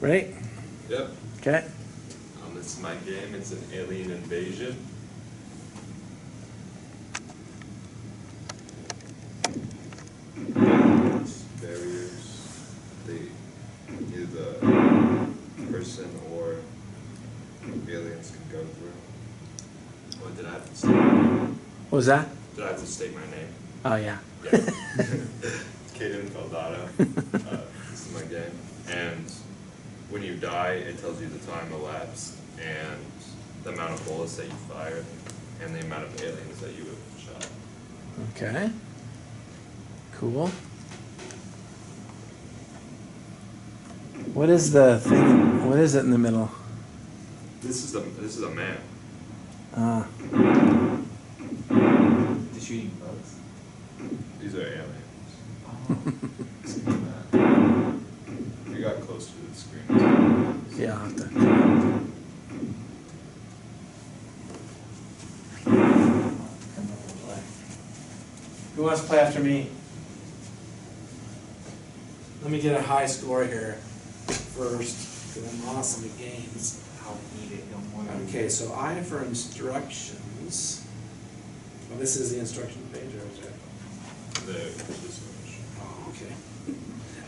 Ready? Yep. Okay. This is my game. It's an alien invasion. Barriers. Either the person or aliens can go through. What did I have to state my name? What was that? Did I have to state my name? Oh, yeah. Yeah. It's Cayden Feldotto. This is my game. And when you die, it tells you the time elapsed and the amount of bullets that you fired and the amount of aliens that you have shot. Okay. Cool. What is the thing? What is it in the middle? This is a man. Ah. The shooting bugs. These are aliens. You got close to the screen. Yeah, I'll have to. Who wants to play after me? Let me get a high score here first, because I'm awesome at games. I'll eat it, don't worry. Okay, so I for instructions. Well, this is the instruction page, or is it? This Oh, okay.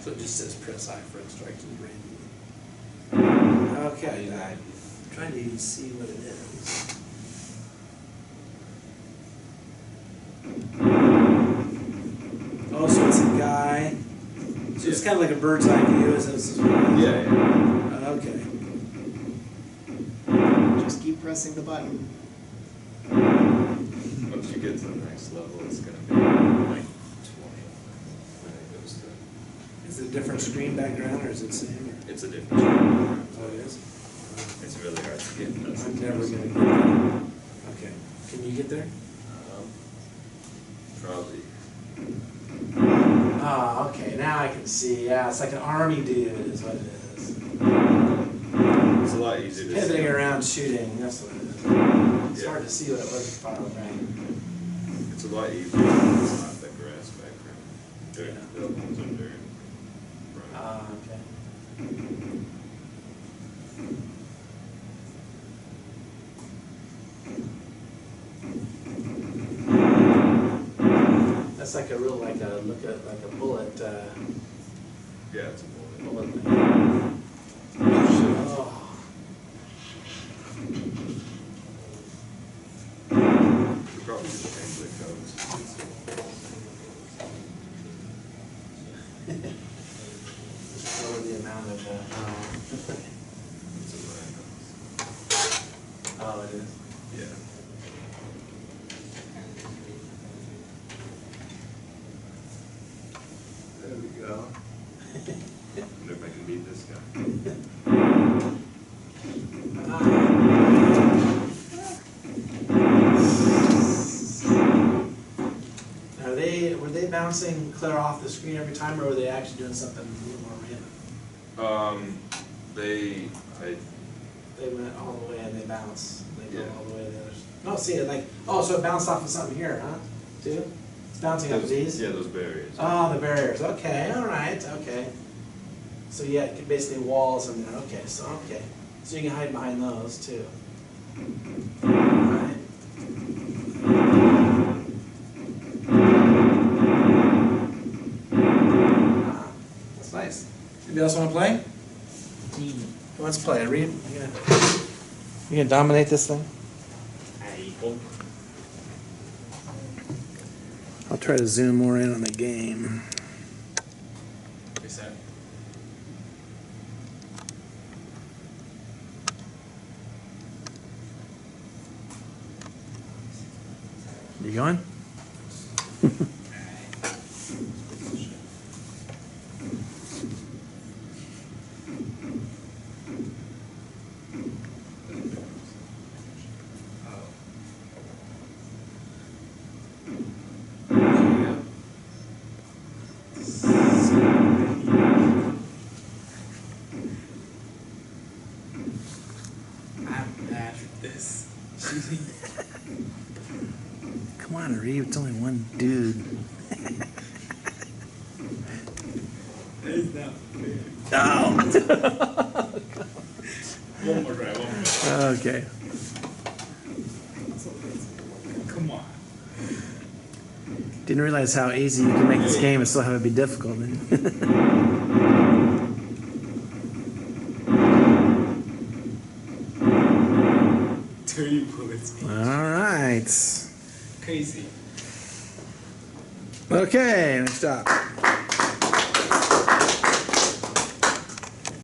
So it just says press I for instructions randomly. Okay, I'm trying to even see what it is. Oh, so it's a guy. So it's kind of like a bird's eye view, is this? Yeah. Okay. Just keep pressing the button. Once you get to the next level, it's going to be like 20 when it goes to. Is it a different screen background, or is it the same? Or? It's a different screen. Oh, it is? It's really hard to get. That's I'm the never case. going to get there. Okay. Can you get there? Probably. Ah, okay, now I can see. Yeah, it's like an army dude is what it is. It's a lot easier to Pivoting see. around shooting, that's what it is. It's Yeah. hard to see what it was far away. It's a lot easier when it's not the grass background. Yeah. The other ones are very bright. Ah, okay. That's like a real, like a, look at, like a bullet, Yeah, it's a bullet. bullet thing. Oh. We probably should change the codes. Lower the amount of, It's a random. oh, it is. Yeah. There we go. Wonder if I can beat this guy. Were they bouncing clear off the screen every time, or were they actually doing something a little more random? They They went all the way and they bounced. They go Yeah. all the way to the other. No, see it like, oh, so it bounced off of something here, huh? Too? It's bouncing off of these? Yeah, those barriers. Oh, the barriers. Okay, all right, okay. So yeah, basically walls and okay, okay. So you can hide behind those too. All right. Ah, that's nice. Anybody else want to play? Who wants to play? Reed, you gonna dominate this thing? I'll try to zoom more in on the game. Reset. You going? I'm bad at this. Come on, Reed. It's only one dude. That is not fair. No. Okay. Come on. Didn't realize how easy you can make this game and still have it be difficult. Dirty bullets. All right. Crazy. Okay, next stop.